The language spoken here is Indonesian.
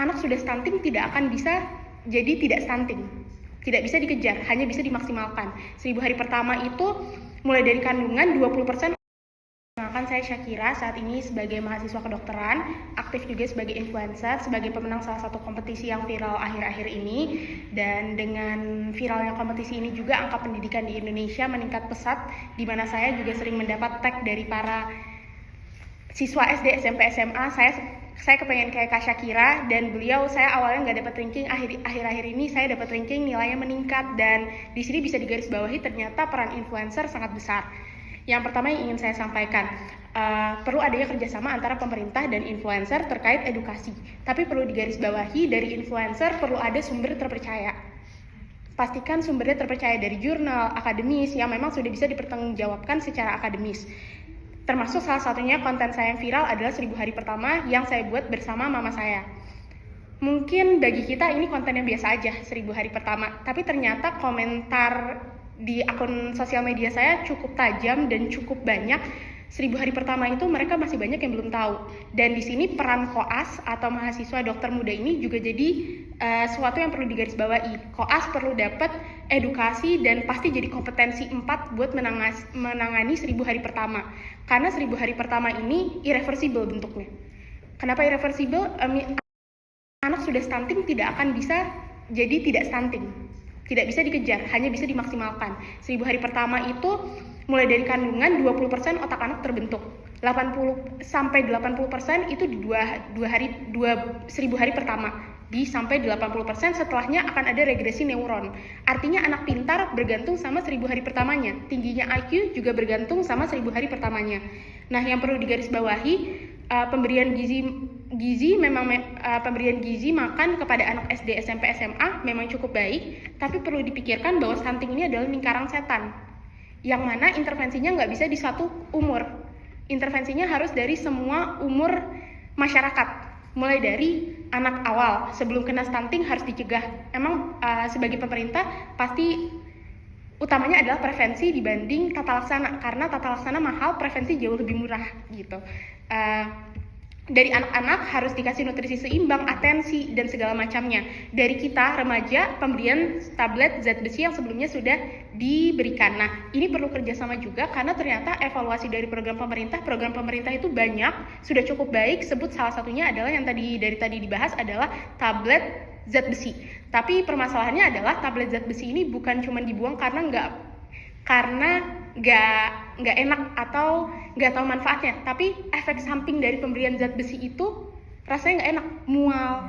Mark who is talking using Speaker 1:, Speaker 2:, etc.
Speaker 1: anak sudah stunting tidak akan bisa jadi tidak stunting. Tidak bisa dikejar, hanya bisa dimaksimalkan. 1000 hari pertama itu mulai dari kandungan 20%. Perkenalkan, saya Syakira, saat ini sebagai mahasiswa kedokteran, aktif juga sebagai influencer, sebagai pemenang salah satu kompetisi yang viral akhir-akhir ini. Dan dengan viralnya kompetisi ini juga angka pendidikan di Indonesia meningkat pesat, di mana saya juga sering mendapat tag dari para siswa SD, SMP, SMA. Saya kepengen kayak Kak Syakira, dan beliau saya awalnya nggak dapat ranking, akhir-akhir ini saya dapat ranking, nilainya meningkat, dan di sini bisa digarisbawahi ternyata peran influencer sangat besar. Yang pertama yang ingin saya sampaikan, perlu adanya kerjasama antara pemerintah dan influencer terkait edukasi. Tapi perlu digarisbawahi, dari influencer perlu ada sumber terpercaya. Pastikan sumbernya terpercaya dari jurnal, akademis, yang memang sudah bisa dipertanggungjawabkan secara akademis. Termasuk salah satunya konten saya yang viral adalah 1000 hari pertama yang saya buat bersama mama saya. Mungkin bagi kita ini konten yang biasa aja, 1000 hari pertama. Tapi ternyata komentar di akun sosial media saya cukup tajam dan cukup banyak. 1000 hari pertama itu mereka masih banyak yang belum tahu. Dan di sini peran koas atau mahasiswa dokter muda ini juga jadi sesuatu yang perlu digarisbawahi. Koas perlu dapat edukasi dan pasti jadi kompetensi 4 buat menangani 1000 hari pertama. Karena 1000 hari pertama ini irreversible bentuknya. Kenapa irreversible? Anak sudah stunting tidak akan bisa jadi tidak stunting. Tidak bisa dikejar, hanya bisa dimaksimalkan. 1000 hari pertama itu mulai dari kandungan 20% otak anak terbentuk. 80 sampai 80% itu di 1000 hari pertama. Di sampai 80% setelahnya akan ada regresi neuron. Artinya anak pintar bergantung sama 1000 hari pertamanya. Tingginya IQ juga bergantung sama 1000 hari pertamanya. Nah, yang perlu digarisbawahi, pemberian gizi makan kepada anak SD, SMP, SMA memang cukup baik, tapi perlu dipikirkan bahwa stunting ini adalah lingkaran setan, yang mana intervensinya nggak bisa di satu umur. Intervensinya harus dari semua umur masyarakat. Mulai dari anak awal, sebelum kena stunting harus dicegah. Emang sebagai pemerintah pasti utamanya adalah prevensi dibanding tata laksana, karena tata laksana mahal, prevensi jauh lebih murah gitu. Dari anak-anak harus dikasih nutrisi seimbang, atensi, dan segala macamnya. Dari kita, remaja, pemberian tablet zat besi yang sebelumnya sudah diberikan. Nah, ini perlu kerjasama juga, karena ternyata evaluasi dari program pemerintah itu banyak, sudah cukup baik. Sebut salah satunya adalah yang tadi dibahas adalah tablet zat besi. Tapi permasalahannya adalah tablet zat besi ini bukan cuma dibuang karena nggak enak atau nggak tahu manfaatnya, tapi efek samping dari pemberian zat besi itu rasanya nggak enak, mual,